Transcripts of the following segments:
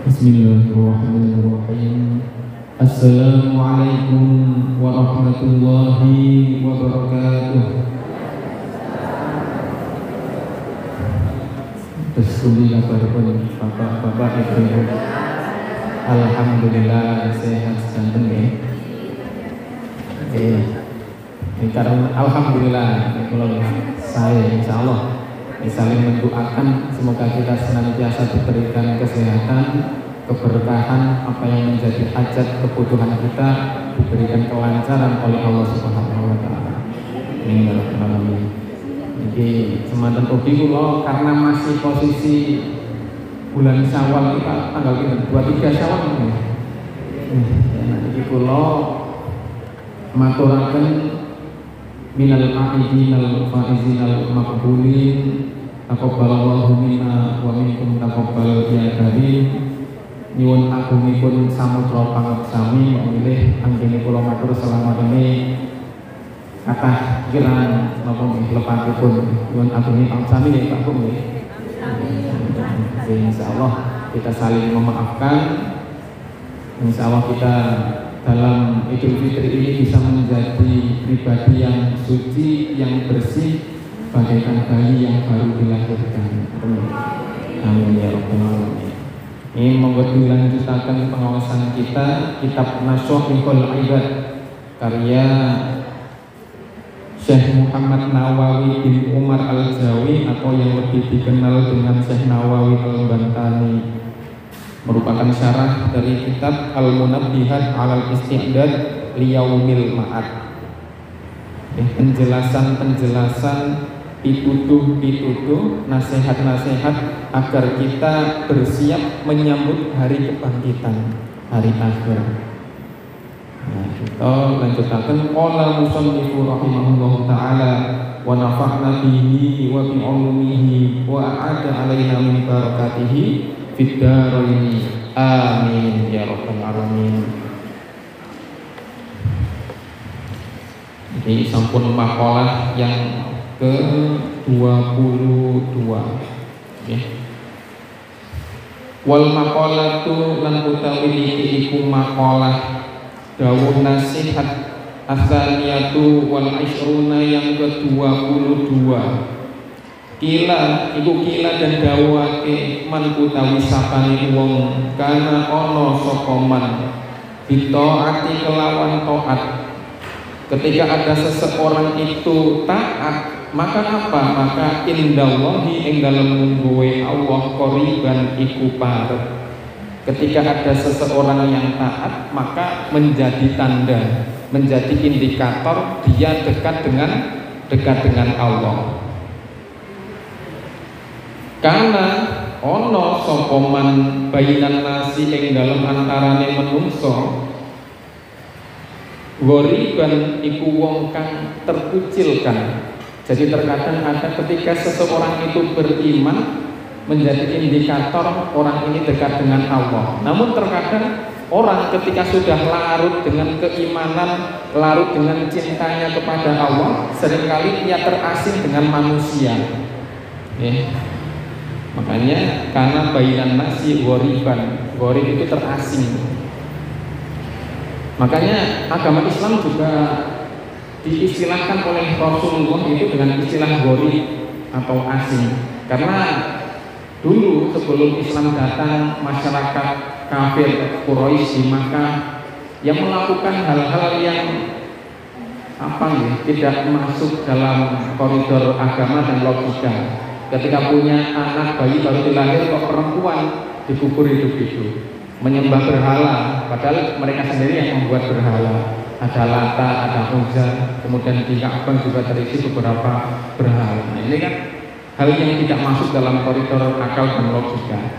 Bismillahirrahmanirrahim. Assalamualaikum warahmatullahi wabarakatuh. Bismillah kabaripun Bapak Ibu. Alhamdulillah sehat janten nggih. Karena alhamdulillah kalau saya insyaallah saling mendoakan semoga kita senantiasa diberikan kesehatan, keberkahan, apa yang menjadi hajat kebutuhan kita diberikan kelancaran oleh Allah Subhanahu wa taala. Amin ya rabbal alamin. Jadi semanten ugi kula karena masih posisi bulan Syawal kita tanggal 23 Syawal ini. Iki kula maturaken minal a'idinal faizinal maqbulin taqabbalallahu minna wa minkum taqabbal ya karim. Nyuwun agungipun samudra pangersami milih anggene kula matur selama ini kathah kirang napa lepatipun nyuwun agungi pangersami nggih Pak Bu nggih. Insyaallah kita saling memaafkan. Insyaallah kita dalam Idul Fitri ini bisa menjadi pribadi yang suci, yang bersih, bagaikan bayi yang baru dilahirkan. Amin ya rabbal alamin. Ini monggo dilanjutkan pengawasan kita kitab Nashihul Ibad karya Syekh Muhammad Nawawi bin Umar Al-Jawi atau yang lebih dikenal dengan Syekh Nawawi Al-Bantani, merupakan syarah dari kitab Al-Munabbihat 'alal Isti'dad Liyaumil Ma'ad. Penjelasan-penjelasan, pituduh-pituduh, nasihat-nasihat agar kita bersiap menyambut hari kebangkitan, hari akhir. Nah, kita lanjutkan qala musannifu rahimahullahu taala wa nafa'na bihi wa bi 'ulumihi wa a'ada 'alaina min barakatihi fid dharain. Amin ya rabbal alamin. Jadi sampun makalah yang ke-22 ya. Wal maqalatu lan utawi iku makalah dawuh nasihat asaniyatu wal ishruna yang ke-22. Kila iku kila dan dawuhake man utawi sapane wong kana ana sapa man ditaati kelawan taat. Ketika ada seseorang itu taat, maka apa? Maka indallahi ing dalem nggowe Allah qoriban iku parek. Ketika ada seseorang yang taat, maka menjadi tanda, menjadi indikator dia dekat dengan Allah. Karena ono sapa man bainan nasi ing dalem antarane menungso ghoriban iku wong kang terkucilkan. Jadi terkadang ada ketika seseorang itu beriman menjadi indikator orang ini dekat dengan Allah. Namun terkadang orang ketika sudah larut dengan keimanan, larut dengan cintanya kepada Allah, seringkali ia terasing dengan manusia. Makanya karena bainan nasi ghoriban, gharib itu terasing. Makanya agama Islam juga diistilahkan oleh Rasulullah itu dengan istilah gharib atau asing. Karena dulu sebelum Islam datang, masyarakat kafir Quraisy di Makkah yang melakukan hal-hal yang tidak masuk dalam koridor agama dan logika. Ketika punya anak bayi baru dilahir kok perempuan dikubur hidup-hidup, menyembah berhala, padahal mereka sendiri yang membuat berhala. Ada Lata, ada Uzza, kemudian di Ka'bah juga terisi beberapa berhala. Nah, ini kan hal yang tidak masuk dalam koridor akal dan logika.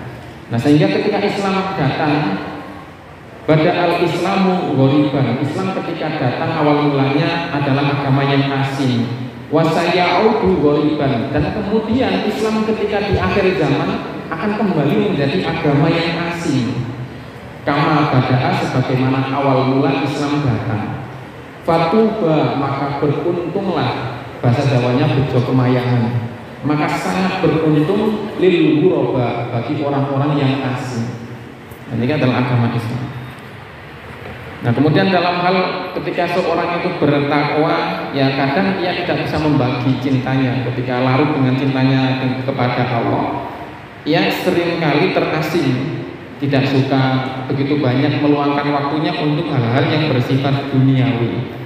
Nah, sehingga ketika Islam datang, bada al-Islamu ghoriban, Islam ketika datang awal mulanya adalah agama yang asing. Wasayaudu ghoriban, dan kemudian Islam ketika di akhir zaman akan kembali menjadi agama yang asing. Kama bada'a, sebagaimana awal mula Islam datang. Fatuba, maka beruntunglah, bahasa Jawanya bejo kemayangan, maka sangat beruntung lil ghuraba, bagi orang-orang yang asing. Ini adalah agama Islam. Nah kemudian dalam hal ketika seorang itu bertakwa, ya kadang ia tidak bisa membagi cintanya. Ketika larut dengan cintanya kepada Allah, ia seringkali terasing, tidak suka begitu banyak meluangkan waktunya untuk hal-hal yang bersifat duniawi.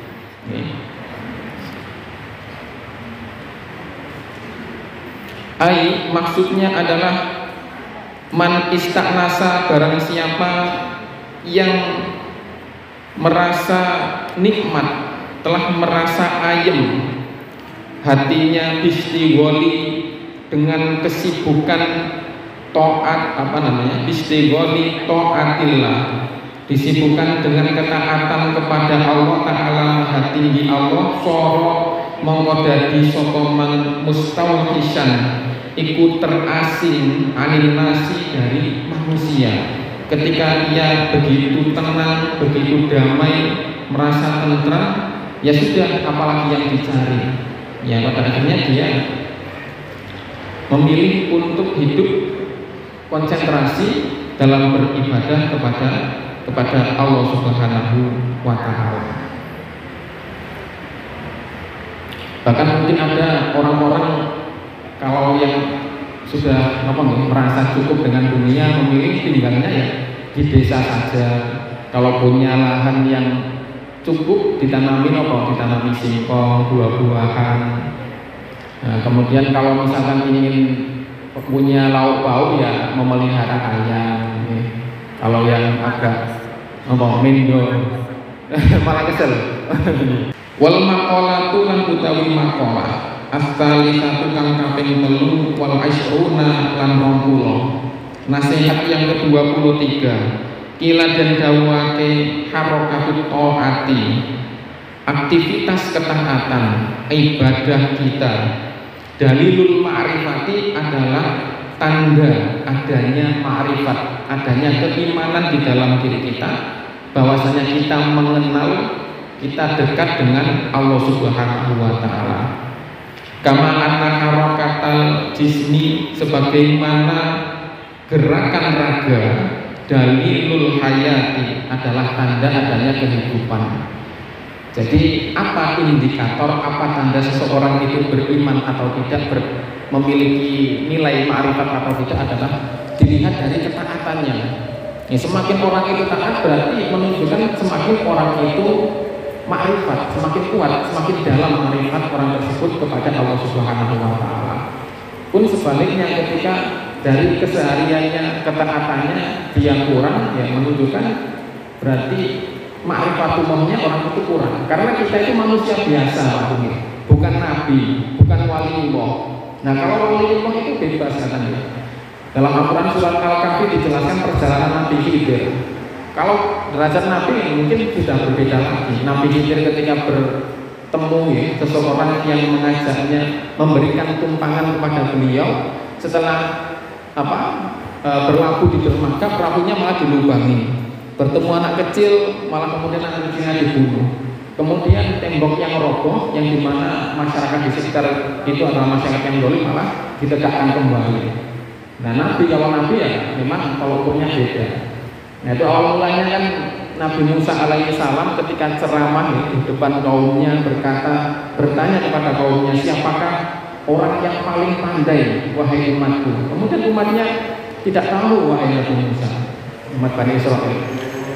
Maksudnya adalah man istaknasa, barang siapa yang merasa nikmat, telah merasa ayem hatinya, istigholi dengan kesibukan taat, istigholi taatillah, disibukkan dengan ketaatan kepada Allah Ta'ala Maha Tinggi Allah, soro mengkodadi sokoman mustawhisan, ikut terasing anil nasi, dari manusia. Ketika ia begitu tenang, begitu damai, merasa tentram, ya sudah, apalagi yang dicari. Ya pada akhirnya dia memilih untuk hidup konsentrasi dalam beribadah kepada Allah Subhanahu wa Ta'ala. Bahkan mungkin ada orang-orang kalau yang sudah merasa cukup dengan dunia, memilih tinggalnya ya di desa saja. Kalau punya lahan yang cukup, ditanami singkong, buah-buahan. Nah, kemudian kalau misalkan ingin punya lauk pauk, ya memelihara ayam. Kalau yang agak mendo malah kesel. Wal maqalatu lan utawi maqalah As-salisatu kang kaping 3 wal asyruna lan 20. Nasihat yang ke-23. Kila dan dawake harokatut taati, aktivitas ketaatan, ibadah kita. Dalilul ma'rifati adalah tanda adanya ma'rifat, adanya keimanan di dalam diri kita, bahwasanya kita mengenal, kita dekat dengan Allah Subhanahu wa Ta'ala. Kama anna harakatal jismi, sebagaimana gerakan raga, dalilul hayati adalah tanda adanya kehidupan. Jadi apa indikator, apa tanda seseorang itu beriman atau tidak, memiliki nilai ma'rifat atau tidak, adalah dilihat dari ketaatannya. Ya, semakin orang itu taat berarti menunjukkan semakin orang itu ma'rifat, semakin kuat, semakin dalam ma'rifat orang tersebut kepada Allah Subhanahu wa Ta'ala. Pun sebaliknya, ketika dari kesehariannya, ketaatannya dia kurang, ya menunjukkan berarti ma'rifat umumnya orang itu kurang. Karena kita itu manusia biasa, bukan nabi, bukan waliullah. Nah, kalau waliullah itu bebas katanya. Dalam Al-Quran surat Al-Kahfi dijelaskan perjalanan Nabi Khidir. Kalau derajat Nabi mungkin sudah berbeda lagi. Nabi Khidir ketika bertemu seseorang yang mengajaknya, memberikan tumpangan kepada beliau, setelah berlabuh di dermaga, perahunya malah dilubangi. Bertemu anak kecil, malah kemudian anak kecilnya dibunuh. Kemudian tembok yang roboh, yang dimana masyarakat di sekitar itu adalah masyarakat yang dolim, malah ditegakkan kembali. Nah, kalau Nabi ya memang kalau ukurnya beda. Nah, itu awal mulanya kan Nabi Musa alaihissalam ketika ceramah di depan kaumnya bertanya kepada kaumnya, siapakah orang yang paling pandai wahai umatku? Kemudian umatnya tidak tahu wahai Nabi Musa, umat Bani Israil.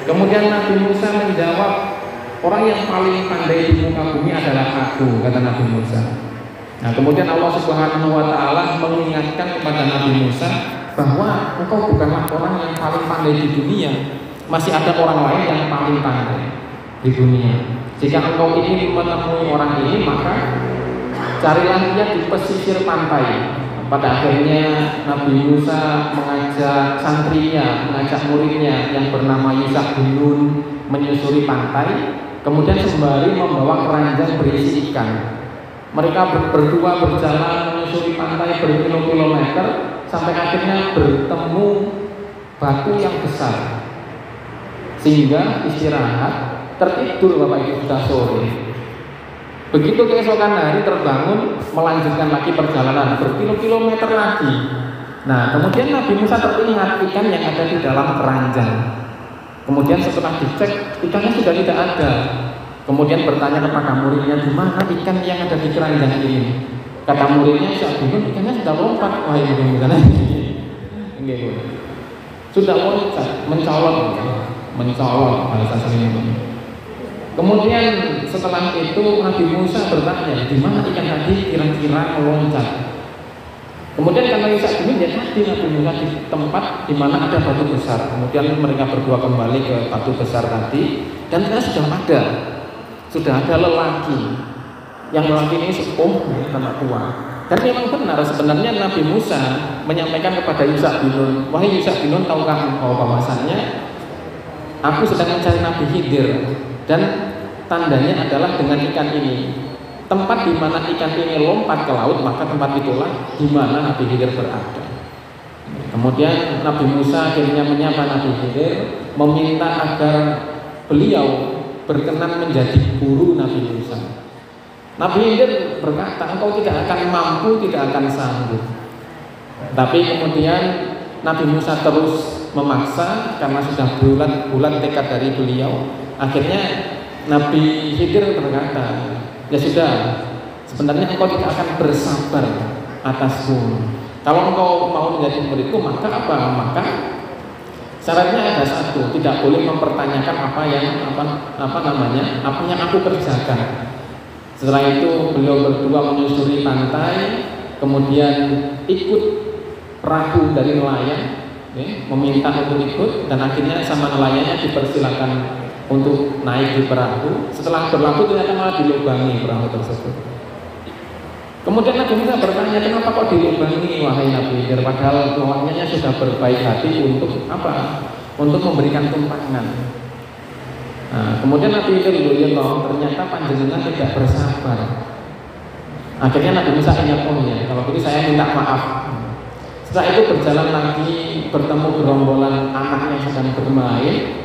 Kemudian Nabi Musa menjawab, orang yang paling pandai di muka bumi adalah aku, kata Nabi Musa. Nah, kemudian Allah Subhanahu wa Ta'ala mengingatkan kepada Nabi Musa bahwa engkau bukanlah orang yang paling pandai di dunia, masih ada orang lain yang paling pandai di dunia. Jika engkau ingin menemui orang ini, maka carilah dia di pesisir pantai. Pada akhirnya Nabi Musa mengajak santrinya, mengajak muridnya yang bernama Yusha bin Nun menyusuri pantai, kemudian sembari membawa keranjang berisi ikan. Mereka berdua berjalan menyusuri pantai berkilo-kilometer sampai akhirnya bertemu batu yang besar, sehingga istirahat, tertidur Bapak Ibu sudah sore. Begitu keesokan hari terbangun, melanjutkan lagi perjalanan berkilo-kilometer lagi. Nah, kemudian Nabi Musa teringat ikan yang ada di dalam keranjang. Kemudian setelah dicek, ikannya sudah tidak ada. Kemudian bertanya kepada muridnya, di mana ikan yang ada di keranjang ini? Kata muridnya, saya bingung, ikannya sudah lompat. Wah, ini bukan sudah loncat, mencolot bahasa sini. Kemudian setelah itu Nabi Musa bertanya, di mana ikan tadi kira-kira meloncat? Kemudian karena Isa bingung, ya tadi Nabi Musa di tempat di mana ada batu besar. Kemudian mereka berdua kembali ke batu besar tadi, dan ternyata sudah ada lelaki. Yang lelaki ini sepuh, anak tua. Dan memang benar, sebenarnya Nabi Musa menyampaikan kepada Yusha bin Nun, wahai Yusha bin Nun, tahukah engkau bahwasannya aku sedang mencari Nabi Khidir, dan tandanya adalah dengan ikan ini. Tempat di mana ikan ini lompat ke laut, maka tempat itulah di mana Nabi Khidir berada. Kemudian Nabi Musa akhirnya menyapa Nabi Khidir, meminta agar beliau berkenan menjadi guru Nabi Musa. Nabi Khidir berkata, engkau tidak akan mampu, tidak akan sanggup. Tapi kemudian Nabi Musa terus memaksa karena sudah bulat tekad dari beliau. Akhirnya Nabi Khidir berkata, ya sudah, sebenarnya engkau tidak akan bersabar atasku. Kalau engkau mau menjadi muridku, maka apa? Maka syaratnya ada satu, tidak boleh mempertanyakan apa yang aku kerjakan. Setelah itu beliau berdua menyusuri pantai, kemudian ikut perahu dari nelayan, meminta untuk ikut, dan akhirnya sama nelayannya dipersilakan untuk naik di perahu. Setelah berlabuh ternyata malah dilubangi perahu tersebut. Kemudian Nabi Musa bertanya, kenapa kok dilubangi wahai Nabi Khidir? Padahal nelayannya sudah berbaik hati untuk apa? Untuk memberikan tumpangan. Nah, kemudian Nabi Khidir ternyata panjenengan tidak bersabar. Akhirnya Nabi Musa ingat, oh ya, kalau begitu saya minta maaf. Setelah itu berjalan lagi, bertemu gerombolan anak yang sedang bermain.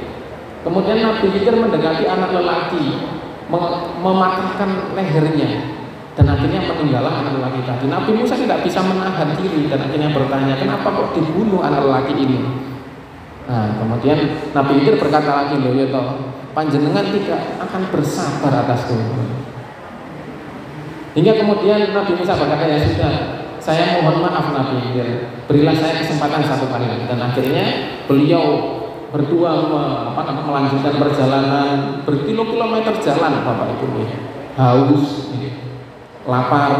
Kemudian Nabi Khidir mendekati anak lelaki, mematahkan lehernya, dan akhirnya meninggallah anak lelaki tadi. Nabi Musa tidak bisa menahan diri dan akhirnya bertanya, kenapa kok dibunuh anak lelaki ini? Nah, kemudian Nabi Khidir berkata lagi, loh ya toh, panjenengan tidak akan bersabar atasku. Hingga kemudian Nabi Musa berkata, ya sudah, saya mohon maaf Nabi Khidir, berilah saya kesempatan satu kali lagi. Dan akhirnya beliau berdua melanjutkan perjalanan berkilo-kilometer jalan, Bapak Ibu, haus, lapar,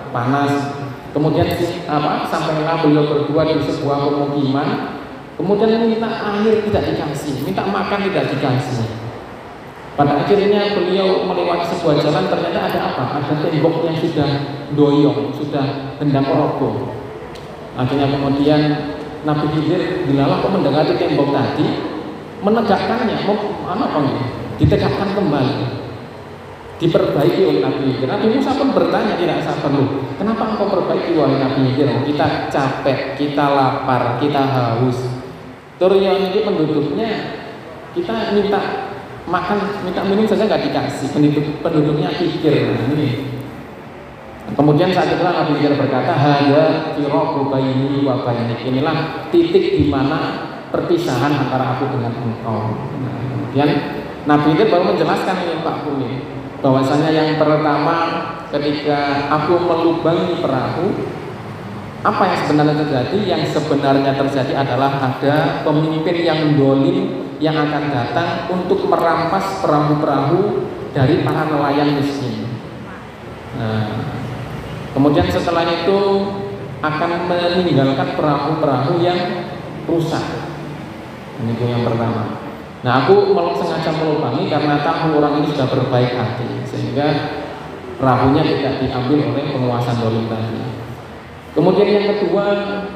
panas. Kemudian sampailah beliau berdua di sebuah pemukiman. Kemudian minta air tidak dikasih, minta makan tidak dikasih. Pada akhirnya beliau melewati sebuah jalan, ternyata ada apa? Ada tembok yang sudah doyong, sudah hendak roboh. Akhirnya kemudian Nabi Khidir dilalah kok mendekati tembok tadi, menegakkannya, ditegakkan kembali, diperbaiki oleh Nabi Khidir. Nabi Musa pun bertanya tidak sabar, loh, kenapa engkau perbaiki wahai Nabi Khidir? Kita capek, kita lapar, kita haus. Turian ini penduduknya, kita minta makan, minta minum saja nggak dikasih. Penduduknya pikir, nah ini. Kemudian saat itu Nabi Khidir berkata, hada firaqu baini wa bainik. Inilah titik di mana perpisahan antara aku dengan engkau. Kemudian Nabi Khidir baru menjelaskan ini Pak Kuni, bahwasanya yang pertama ketika aku melubangi perahu, apa yang sebenarnya terjadi? Yang sebenarnya terjadi adalah ada pemimpin yang dolim yang akan datang untuk merampas perahu-perahu dari para nelayan miskin. Nah, kemudian setelah itu akan meninggalkan perahu-perahu yang rusak. Ini yang pertama. Nah, aku sengaja melubangi karena tahu orang ini sudah berbaik hati, sehingga perahunya tidak diambil oleh penguasa dolim tadi. Kemudian yang kedua,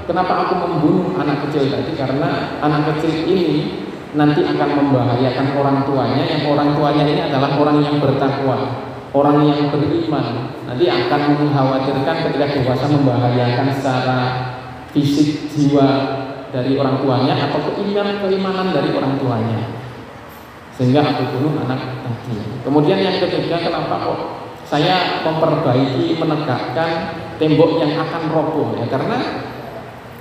kenapa aku membunuh anak kecil tadi? Karena anak kecil ini nanti akan membahayakan orang tuanya, yang orang tuanya ini adalah orang yang bertakwa, orang yang beriman. Nanti akan mengkhawatirkan ketika dewasa membahayakan secara fisik, jiwa dari orang tuanya atau keimanan dari orang tuanya, sehingga aku bunuh anak tadi. Kemudian yang ketiga, kenapa kok saya memperbaiki, menegakkan tembok yang akan roboh? Ya karena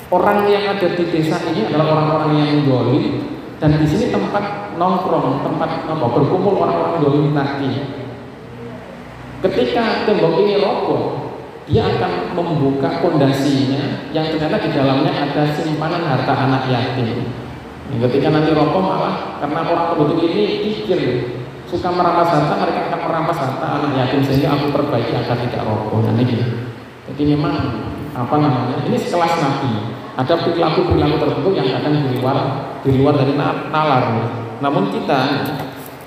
Orang yang ada di desa ini adalah orang-orang yang zalim, dan di sini tempat nongkrong, tempat berkumpul orang-orang zalim tadi. Ketika tembok ini roboh, dia akan membuka pondasinya yang ternyata di dalamnya ada simpanan harta anak yatim. Ketika nanti roboh, malah karena orang penduduk ini kikir, suka merampas harta, mereka akan merampas harta anak yatim, sehingga aku perbaiki agar tidak roboh. Nah, ini. Jadi memang ini sekelas nabi. Ada perilaku-perilaku tertentu yang kadang di luar dari nalar. Namun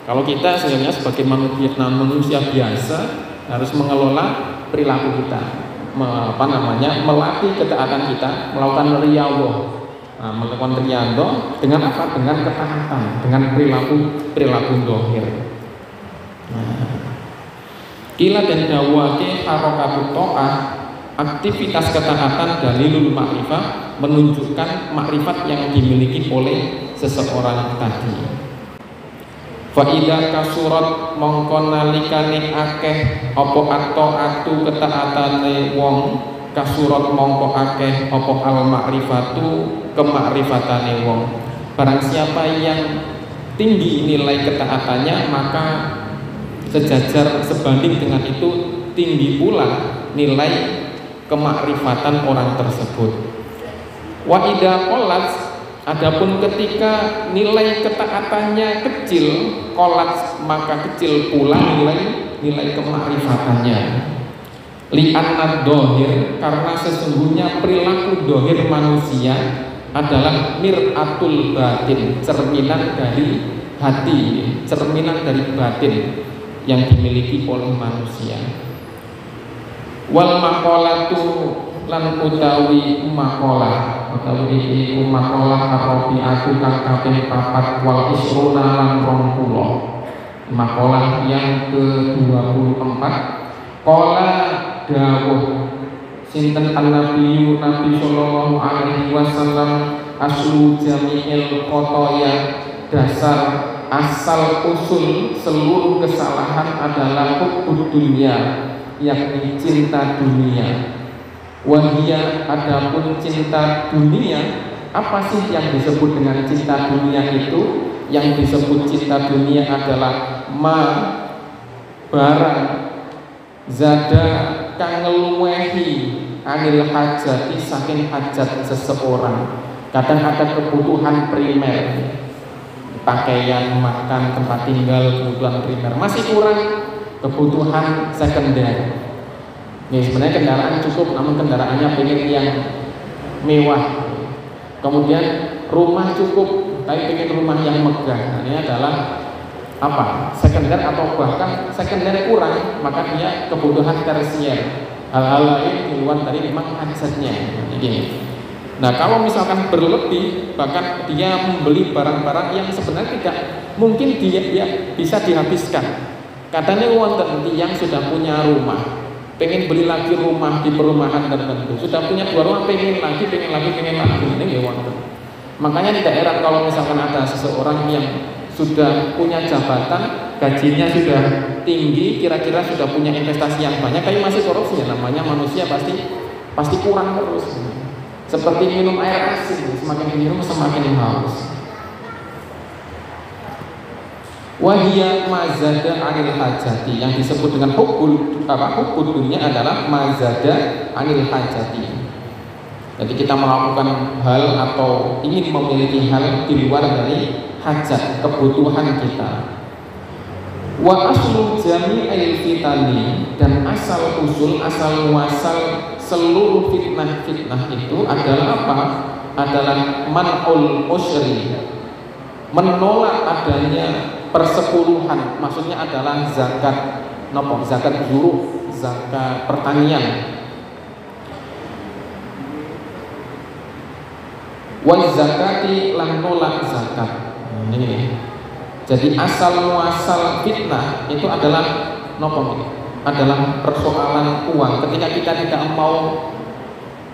kalau kita sebenarnya sebagai manusia biasa harus mengelola perilaku kita, melatih ketaatan kita, melakukan riyadhah. Melakukan riyadhah dengan apa? Dengan ketaatan, dengan perilaku zahir. Kila dan dawake harokatut ta'ah, aktivitas ketaatan dalilul makrifah, menunjukkan makrifat yang dimiliki oleh seseorang tadi. Fa'idha kasurat mongko nalikane akeh apa at-ta'atu ketaatane wong, kasurat mongko akeh apa al makrifatu kemakrifatane wong. Barang siapa yang tinggi nilai ketaatannya, maka sejajar sebanding dengan itu tinggi pula nilai kemakrifatan orang tersebut. Wa idza qalat, adapun ketika nilai ketaatannya kecil, qalat maka kecil pula nilai kemakrifatannya. Li'anna dhahir, karena sesungguhnya perilaku dhahir manusia adalah mir'atul batin, cerminan dari hati, cerminan dari batin yang dimiliki oleh manusia. Wal maqalatu lan utawi maqalah, utawi maqalah arabiatu kang kaping 4 wal isruna lan 20. Maqalah yang ke-24. Qala dawuh sinten an-nabiyyu Nabi sallallahu alaihi wasallam, aslu jami'il khotoya, dasar asal usul seluruh kesalahan adalah hubbud dunya, yakni cinta dunia. Wahia, adapun cinta dunia, apa sih yang disebut dengan cinta dunia itu? Yang disebut cinta dunia adalah barang zada kang ngeluwehi anil hajati saking hajat seseorang. Kadang ada kebutuhan primer, pakaian, makan, tempat tinggal, kebutuhan primer, masih kurang kebutuhan sekunder. Nih, sebenarnya kendaraan cukup, namun kendaraannya pengen yang mewah. Kemudian rumah cukup, tapi pengen rumah yang megah. Nah, ini adalah apa? Sekunder, atau bahkan sekunder kurang, maka dia kebutuhan tersier. Hal-hal lain di luar tadi memang hajatnya. Ini. Nah, kalau misalkan berlebih, bahkan dia membeli barang-barang yang sebenarnya tidak mungkin dia bisa dihabiskan. Katanya wonten yang sudah punya rumah, pengen beli lagi rumah di perumahan tertentu, sudah punya 2 rumah, pengen lagi. Ini ya wonten. Makanya tidak heran kalau misalkan ada seseorang yang sudah punya jabatan, gajinya sudah tinggi, kira-kira sudah punya investasi yang banyak, tapi masih korupsi. Ya, namanya manusia pasti kurang terus. Seperti minum air asin, semakin minum semakin haus. Wahia mazada anil hajati, yang disebut dengan hubbud dunia adalah mazada anil hajati. Jadi kita melakukan hal atau ingin memiliki hal di luar dari hajat, kebutuhan kita. Wa aslu jami'il fitani, dan asal usul, asal muasal seluruh fitnah itu adalah apa? Adalah man'ul usyri, menolak adanya persepuluhan. Maksudnya adalah zakat zakat zuruf, zakat pertanian. Wa zakati lan nolak zakat. Ini. Jadi asal muasal fitnah itu adalah adalah persoalan uang. Ketika kita tidak mau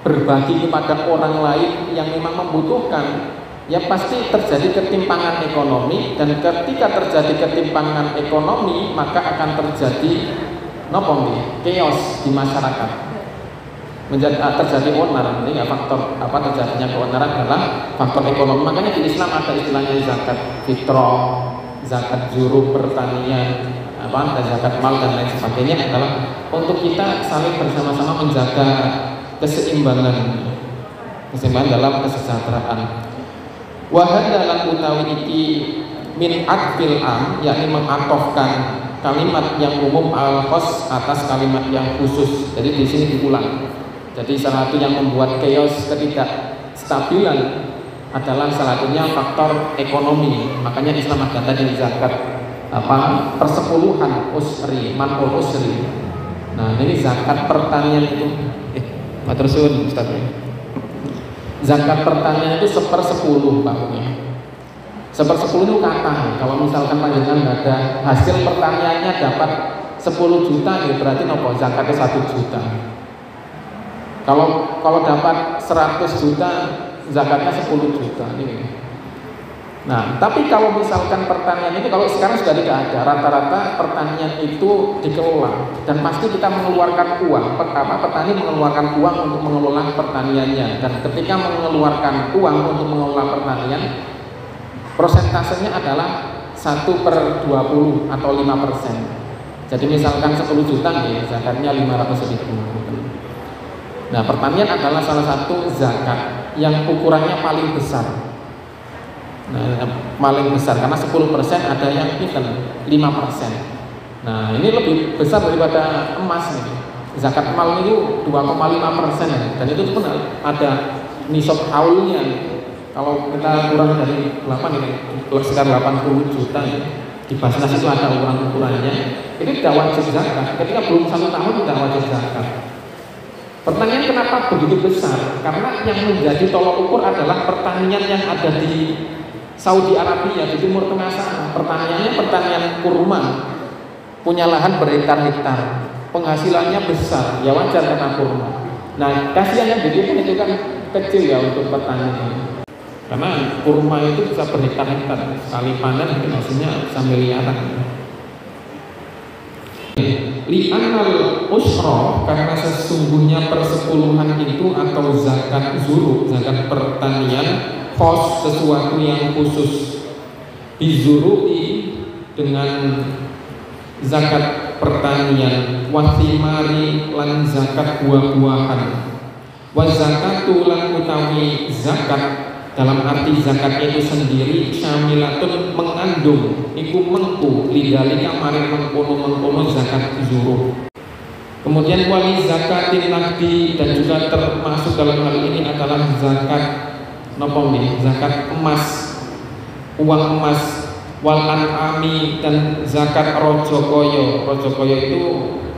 berbagi kepada orang lain yang memang membutuhkan, ya pasti terjadi ketimpangan ekonomi, dan ketika terjadi ketimpangan ekonomi maka akan terjadi chaos di masyarakat. terjadi onar. Ini ya faktor terjadinya keonaran adalah faktor ekonomi. Makanya di Islam ada istilahnya zakat fitrah, zakat juru pertanian, dan zakat mal dan lain sebagainya, adalah untuk kita saling bersama-sama menjaga keseimbangan dalam kesejahteraan. Wahad dalam utawi iki min adfil am, yakni mengatofkan kalimat yang umum al-khos atas kalimat yang khusus. Jadi di sini diulang. Jadi salah satu yang membuat chaos ketidakstabilan adalah salah satunya faktor ekonomi. Makanya Islam ada tadi zakat persepuluhan usri, manul usri. Nah, ini zakat pertanian itu matursun Ustaz. Zakat pertanian itu 1/10 Pak. 1/10 itu kata. Kalau misalkan panjenengan nggak ada hasil pertaniannya dapat 10 juta, ya berarti nopo zakatnya 1 juta. Kalau dapat 100 juta, zakatnya 10 juta. Nah, tapi kalau misalkan pertanian itu, kalau sekarang sudah tidak ada, rata-rata pertanian itu dikelola dan pasti kita mengeluarkan uang. Petani mengeluarkan uang untuk mengelola pertaniannya, dan ketika mengeluarkan uang untuk mengelola pertanian, prosentasenya adalah 1/20 atau 5%. Jadi misalkan 10 juta, ya, zakatnya 500.000. Nah, pertanian adalah salah satu zakat yang ukurannya paling besar. Nah, paling besar karena 10% ada yang 5%. Nah, ini lebih besar daripada emas nih. Zakat mal itu 2,5%, dan itu pun ada nisab haulnya. Kalau kita kurang dari 8 ini, sekitar 80 juta ya. Di Basnas itu ada ukurannya. Ini tidak wajib zakat. Ketika belum 1 tahun tidak wajib zakat. Pertanian kenapa begitu besar? Karena yang menjadi tolok ukur adalah pertanian yang ada di Saudi Arabia, di Timur Tengah sana. Pertaniannya pertanian kurma, punya lahan berhektar-hektar, penghasilannya besar, ya wajar karena kurma. Nah, kasihannya begitu itu kan kecil ya untuk petani. Karena kurma itu bisa berhektar-hektar, sekali panen itu hasilnya bisa miliaran. Li'annal usra, karena sesungguhnya persepuluhan itu atau zakat zuru, zakat pertanian, khos, sesuatu yang khusus. Bizurui, dengan zakat pertanian, wathimari, lan zakat buah-buahan, wa zakatu lan utawi zakat, dalam arti zakat itu sendiri syamilatun, mengandung iku mengku lidalika maring mengkono zakat zuruh. Kemudian wali zakatin naqdi, dan juga termasuk dalam hal ini adalah zakat nopo nih, zakat emas, uang emas, wal an'ami, dan zakat rojo koyo. Rojo koyo itu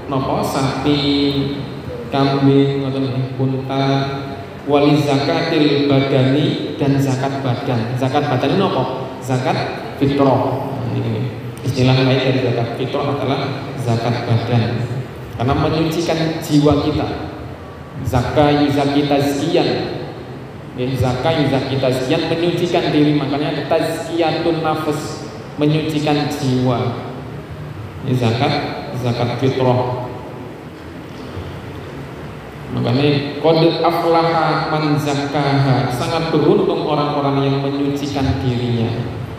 nopo, sapi, kambing atau unta. Wali zakatil badani, dan zakat badan. Zakat badan ini apa? Zakat fitrah. Ini istilah lain dari zakat fitrah adalah zakat badan, karena menyucikan jiwa kita. Zakat yuzaki tazkiyan, zakat yuzaki tazkiyan, menyucikan diri. Makanya tazkiyatun nafs, menyucikan jiwa. Ini zakat fitrah. Makanya qad aflaha man zakkaha, sangat beruntung orang-orang yang menyucikan dirinya.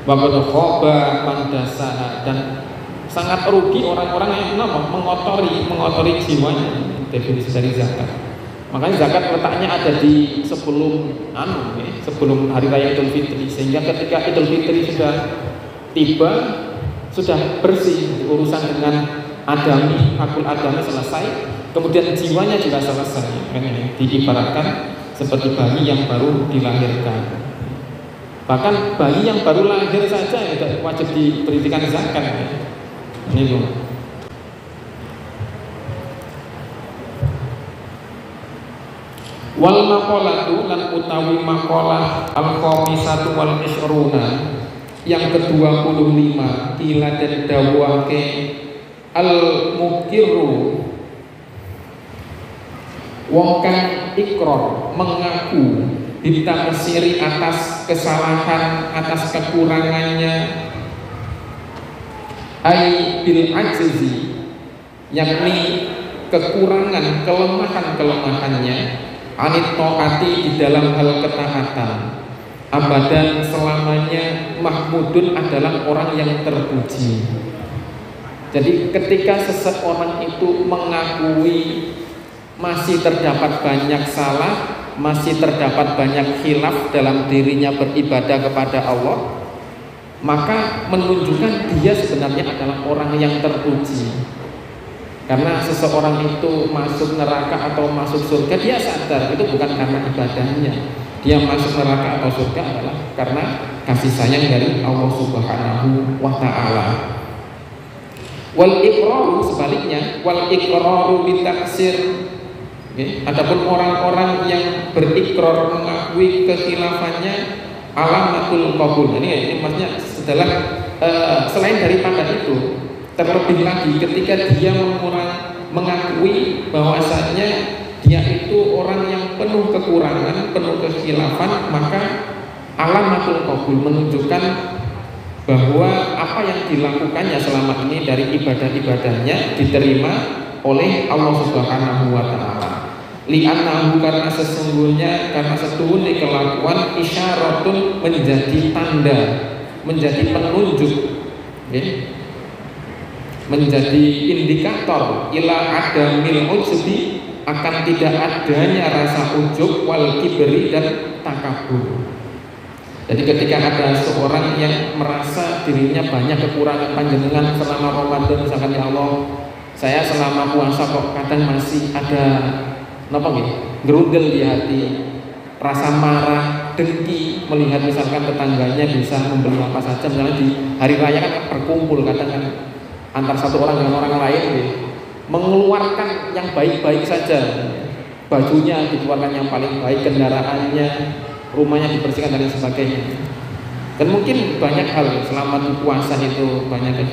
Wa qad khaba man dasaha, dan sangat rugi orang-orang yang mengotori jiwanya. Definisi dari zakat. Makanya zakat letaknya ada di sebelum hari raya Idul Fitri, sehingga ketika Idul Fitri sudah tiba, sudah bersih urusan dengan hakul adami selesai. Kemudian jiwanya juga selesai. Diibaratkan seperti bayi yang baru dilahirkan. Bahkan bayi yang baru lahir saja tidak wajib diberikan zakat. Ini loh. Wal maqalatu, lan utawi maqalah al-khamisatu wal isruna, yang ke-25, kila dan dawake al-muqirru, wong kang ikrar, mengaku, ditamsiri atas kesalahan, atas kekurangannya, ai bil ajzi, yakni kekurangan, kelemahan-kelemahannya, anit taati di dalam hal ketaatan, abadan selamanya mahmudun adalah orang yang terpuji. Jadi ketika seseorang itu mengakui masih terdapat banyak salah, masih terdapat banyak khilaf dalam dirinya beribadah kepada Allah, maka menunjukkan dia sebenarnya adalah orang yang terpuji. Karena seseorang itu masuk neraka atau masuk surga, dia sadar itu bukan karena ibadahnya. Dia masuk neraka atau surga adalah karena kasih sayang dari Allah Subhanahu wa ta'ala. Wal iqraru sebaliknya, wal iqraru bitaksir. Adapun orang-orang yang berikrar mengakui kekhilafannya, alamatul qabul. Ini maksudnya setelah selain daripada itu, terlebih lagi ketika dia mengakui bahwasanya dia itu orang yang penuh kekurangan, penuh kekhilafan, maka alamatul qabul menunjukkan bahwa apa yang dilakukannya selama ini dari ibadah-ibadahnya diterima oleh Allah Subhanahu wa ta'ala. Li'annahu karena sesungguhnya, karena setuhunnya kelakuan isyaratun menjadi tanda, menjadi penunjuk, menjadi indikator ila adamil ujbi, akan tidak adanya rasa ujub wal kibri dan takabur. Jadi ketika ada seorang yang merasa dirinya banyak kekurangan, panjenengan selama Ramadan misalkan, ya Allah, saya selama puasa kok kadang masih ada gerundel di hati, rasa marah, dengki melihat misalkan tetangganya bisa membeli apa saja, misalnya di hari raya kan berkumpul kadang kan antar satu orang dengan orang lain, mengeluarkan yang baik-baik saja, bajunya dikeluarkan yang paling baik, kendaraannya, rumahnya dibersihkan dan sebagainya. Dan mungkin banyak hal selama puasa itu banyak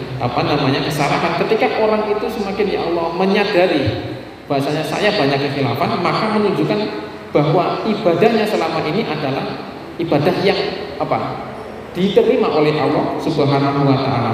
kesalahan. Ketika orang itu semakin, ya Allah, menyadari bahasanya saya banyak kekhilafan, maka menunjukkan bahwa ibadahnya selama ini adalah ibadah yang diterima oleh Allah Subhanahu wa ta'ala.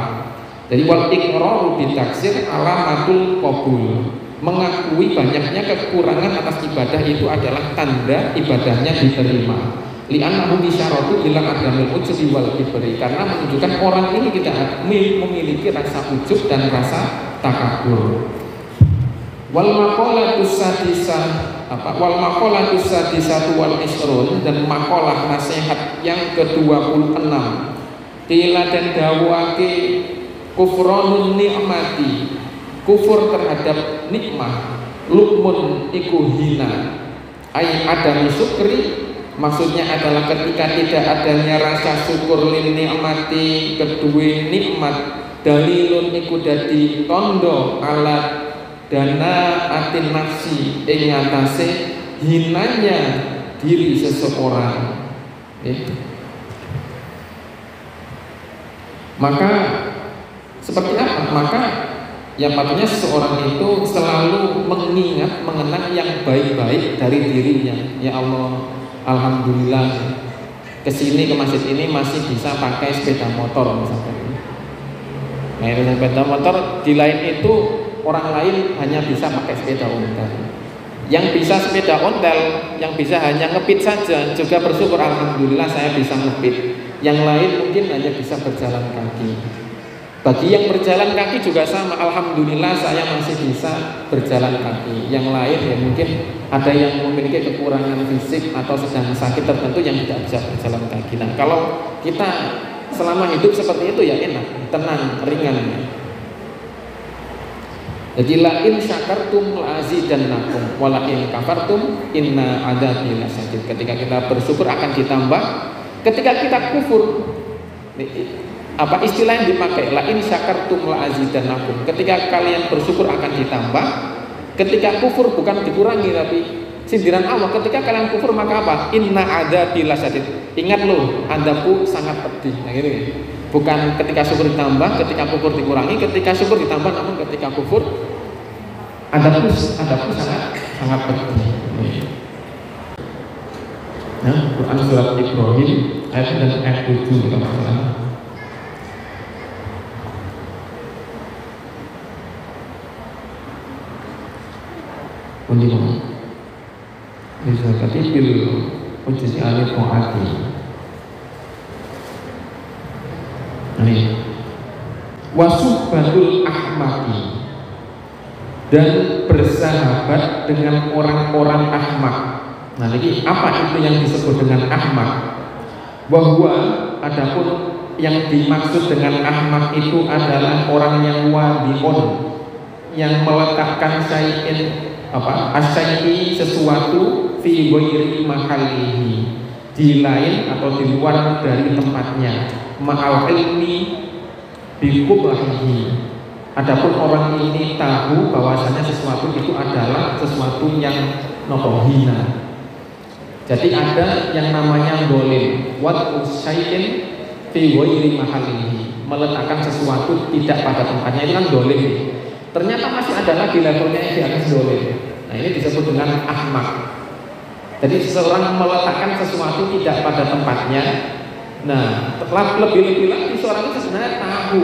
Jadi wal iqraru bitaksir alamatul qabul, mengakui banyaknya kekurangan atas ibadah itu adalah tanda ibadahnya diterima. Li'annahu bisyaratu ila adamil ujbi wal kibri, karena menunjukkan orang ini tidak memiliki rasa ujub dan rasa takabur. Wal maqalatus sadisatu wal isrun, dan maqalah nasihat yang ke-26, qila dan dawake kufranun ni'mati, kufur terhadap nikmah, lukmun iku hina, ay adami syukri, maksudnya adalah ketika tidak adanya rasa syukur lin nikmati kedua nikmat, dalilun iku dadi tondo ala dana atin nafsi ing atase hinanya diri seseorang. Maka seperti apa? Maka yang patutnya seseorang itu selalu mengenang yang baik-baik dari dirinya. Ya Allah, alhamdulillah kesini ke masjid ini masih bisa pakai sepeda motor misalkan. Nah, sepeda motor di lain itu orang lain hanya bisa pakai sepeda ontel. Yang bisa sepeda ontel, yang bisa hanya ngepit saja, juga bersyukur, alhamdulillah saya bisa ngepit. Yang lain mungkin hanya bisa berjalan kaki. Bagi yang berjalan kaki juga sama, alhamdulillah saya masih bisa berjalan kaki. Yang lain ya mungkin ada yang memiliki kekurangan fisik atau sedang sakit tertentu yang tidak bisa berjalan kaki. Nah, kalau kita selama hidup seperti itu ya enak, tenang, ringan. Jadi la in syakartum la azidannakum wa la in kafartum inna adzabi lasyadid. Ketika kita bersyukur akan ditambah, ketika kita kufur, istilah yang dipakai la in syakartum la azidannakum, ketika kalian bersyukur akan ditambah, ketika kufur bukan dikurangi tapi sindiran Allah. Ketika kalian kufur maka apa? Inna adzabi lasyadid. Ingat loh, adabku sangat pedih. Nah gitu ya. Bukan ketika syukur ditambah, ketika kufur dikurangi, ketika syukur ditambah, namun ketika kufur adabku sangat pedih. Nah, Quran surat Ibrahim ayat 7 kalau salah. pundi bisa tapi bil ujusi alif mu'ati ini wasubatul ahmaki dan bersahabat dengan orang-orang ahmak. Nah ini apa itu yang disebut dengan ahmak? Bahwa adapun yang dimaksud dengan ahmak itu adalah orang yang wadi'un, yang meletakkan syai'in asyai'i sesuatu fi ghairi mahallihi, di lain atau di luar dari tempatnya, ma'al ilmi bikubahihi. Adapun orang ini tahu bahwasanya sesuatu itu adalah sesuatu yang hina. Jadi ada yang namanya dolim, wat syai'in fi ghairi mahallihi, meletakkan sesuatu tidak pada tempatnya, itu kan dolim. Ternyata masih ada lagi levelnya yang di atas dolim. Nah ini disebut dengan ahmak. Jadi seseorang meletakkan sesuatu tidak pada tempatnya. Nah, lebih-lebih lagi seorang itu sebenarnya tahu,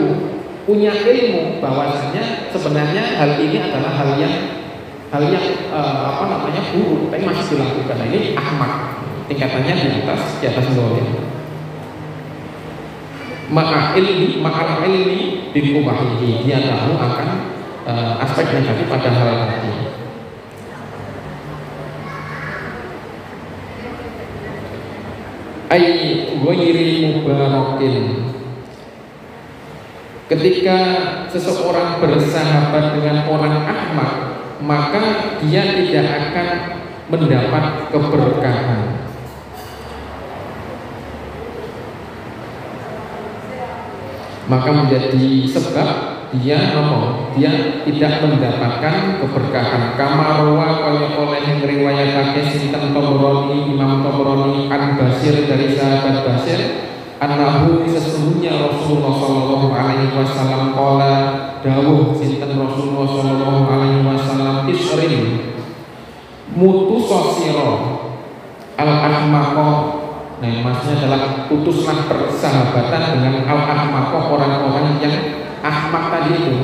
punya ilmu bahwasanya sebenarnya hal ini adalah hal yang buruk, tapi masih dilakukan. Nah, ini ahmak, tingkatannya di atas dolim. Ma'al ilmi bikubahihi, dia tahu akan aspek negatif pada hal tadi. Ai ghairi mubarakin, ketika seseorang bersahabat dengan orang ahmak, maka dia tidak akan mendapat keberkahan. Maka menjadi sebab dia tidak mendapatkan keberkahan. Kamarwa kaya oleh riwayatake sinten Tabrani, Imam Tabrani an Basir dari sahabat Basir, annahu sesungguhnya Rasulullah sallallahu alaihi wasallam qala dawuh sinten Rasulullah sallallahu alaihi wasallam isrin mutusasira al-ahmaqa. Nah, maksudnya adalah putuslah persahabatan dengan al-ahmaqa, orang-orang yang ahmak tadi itu,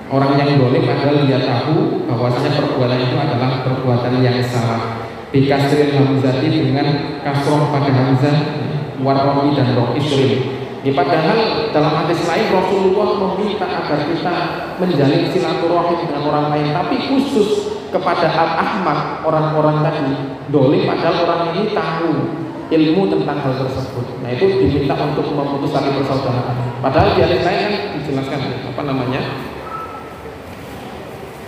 orang yang dolim, padahal dia tahu bahwasanya perbuatan itu adalah perbuatan yang salah. Bikasril hamzati, dengan kasroh pada hamzah, warromi dan roh isrin. Padahal dalam hadis lain Rasulullah meminta agar kita menjalin silaturahim dengan orang lain, tapi khusus kepada al-ahmak, orang-orang tadi dolim, padahal orang ini tahu ilmu tentang hal tersebut. Nah itu diminta untuk memutus tali persaudaraan. Padahal di hadis lain kan dijelaskan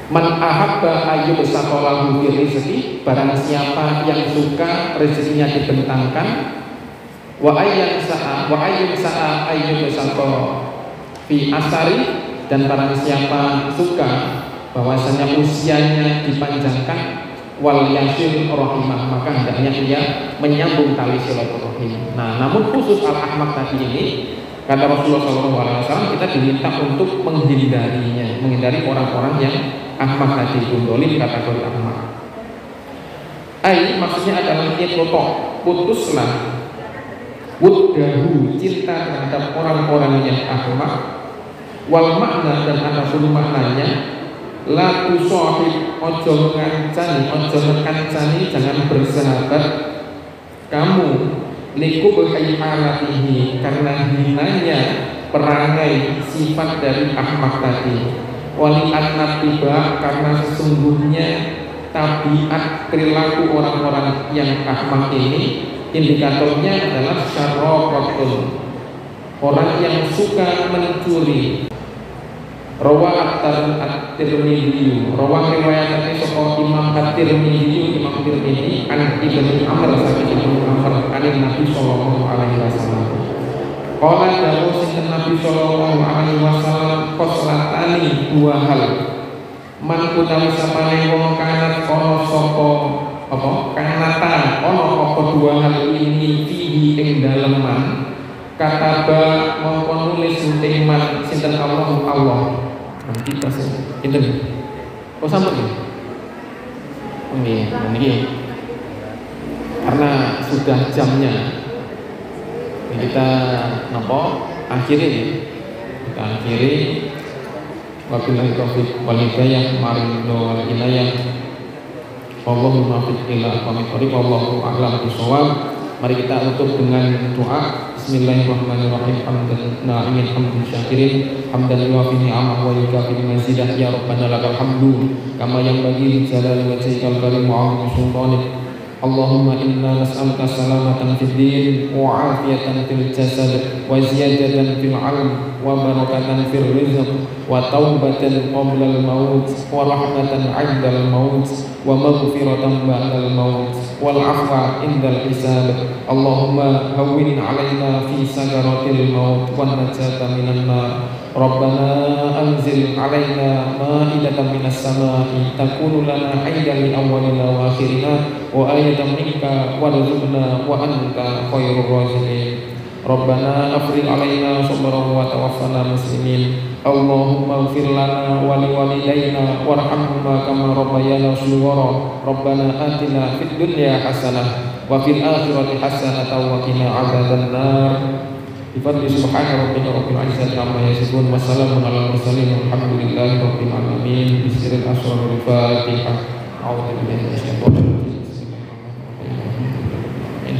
man ahabba ayyub saqalahu fi rizqi, barang siapa yang suka rezekinya dibentangkan, wa ayyun sa'a ayyub saqa fi asari, dan barang siapa suka bahwasanya usianya dipanjangkan, wal yasil rahimah, maka hendaknya dia menyambung tali silaturahim. Nah, namun khusus al-ahmak tadi ini, kata Rasulullah SAW, kita diminta untuk menghindari orang-orang yang ahmak tadi, dolim kategori ahmak. Maksudnya adalah itotok, putuslah wuddahu, cinta terhadap orang-orang yang ahmak, wal makna, dan ada pun maknanya la tusahib, ojo ngekancani, jangan bersahabat kamu likubhi halatihi, karena hinanya perangai sifat dari ahmak tadi, wali an-natibah, karena sesungguhnya tabiat perilaku orang-orang yang ahmak ini indikatornya adalah syarraqatun, orang yang suka mencuri. Rawa at-Tirmidzi, rawa riwayatane saka Imam at-Tirmidzi, Imam Tirmidzi an Ibnu Amr saking Ibnu Amr an Nabi sallallahu alaihi wasallam. Qala dawuh sinten Nabi sallallahu alaihi wasallam, qoslatani, dua hal, man utawi sapane wong kanat ana sapa kanatan ana apa dua hal ini fihi ing daleman, kataba mongko nulis sinten man sinten Allah nanti pas itu kok sampai ini karena sudah jamnya kita akhiri wabillahi taufiq wal hidayah, mari wal inayah. wallahu muwaffiq ila aqwamit thoriq, wallahu a'lam bishawab. Mari kita tutup dengan doa. Bismillahirrahmanirrahim. Hamdan na'imin hamdan syakirin, hamdan yuwafi ni'amah wa yukafi mazidah, ya rabbana lakal hamdu kama yanbaghi li jalali wajhikal karim wa 'azimi sultanik. Allahumma inna nas'aluka salamatan fid din wa 'afiyatan fil jasad wa ziyadatan fil 'ilm wa barakatan fil rizq wa taubatan qabla al maut wa rahmatan 'inda al maut wa maghfiratan ba'da al maut wal 'afwa 'inda al hisab. Allahumma hawwin 'alaina fi sakaratil maut wan najata minan nar. Rabbana anzil 'alaina ma'idatan minas sama'i takunu lana 'aidan li awwalina wa akhirina wa ayatan minka warzuqna wa anta khairur raziqin. Rabbana afrigh 'alaina sabran wa tawaffana muslimin. Allahumma ighfir lana wa liwalidayna warhamhuma kama rabbayana shighara. Rabbana atina fid dunya hasanah wa fil akhirati hasanatan wa qina 'adzabannar. Bifadli subhana rabbika rabbil izzati amma yasifun wa salamun alal mursalin walhamdulillahi rabbil alamin. Bismillahir rahmanir rahim. A'udzu billahi minasyaitonir rajim. Bismillahirrahmanirrahim.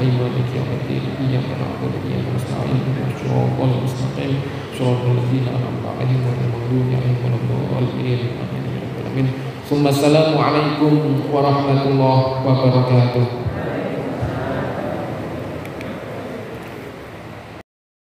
Maliki yaumiddin. Iyyaka na'budu wa iyyaka nasta'in. Ihdinas siratal mustaqim. Shiratal ladzina an'amta 'alaihim ghairil maghdubi 'alaihim waladdallin. Amin ya rabbal alamin. Assalamu alaikum warahmatullahi wabarakatuh.